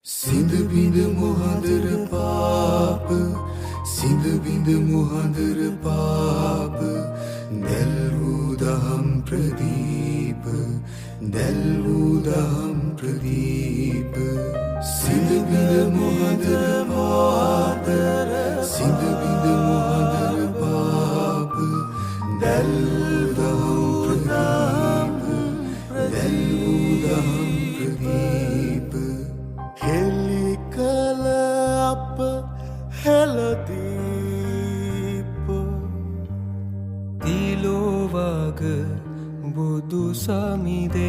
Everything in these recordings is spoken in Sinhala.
සිඳ බිඳ මොහඳර පාප සිඳ බිඳ මොහඳර පාප දැල් වූ දහම් ප්‍රදීප දැල් වූ දහම් ප්‍රදීප සිඳ බිඳ මොහඳර පාප සිඳ බිඳ මොහඳර පාප දැල් වූ දහම් ප්‍රදීප දැල් වූ දහම් ප්‍රදීප හෙලි කල අප හෙළදීප තිලෝවග බුදු සමිදේ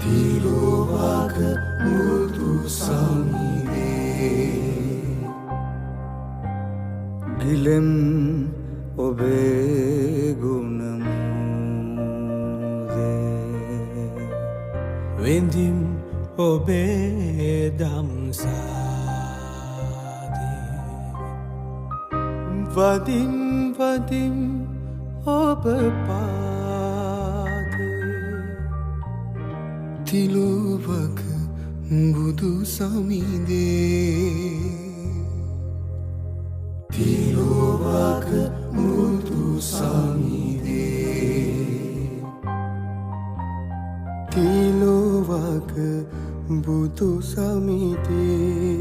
තිලෝවග බුදු සමිදේ ගිලෙම් ඔබේ ගුණ වෙන්දිම් ඔබේ දම්සාදී වදිම් වදිම් ඔබ පාදේ තිලෝවග බුදු සමිදේ තිලෝවග බුදු සමිදේ තිලෝවග බුදු සමිදේ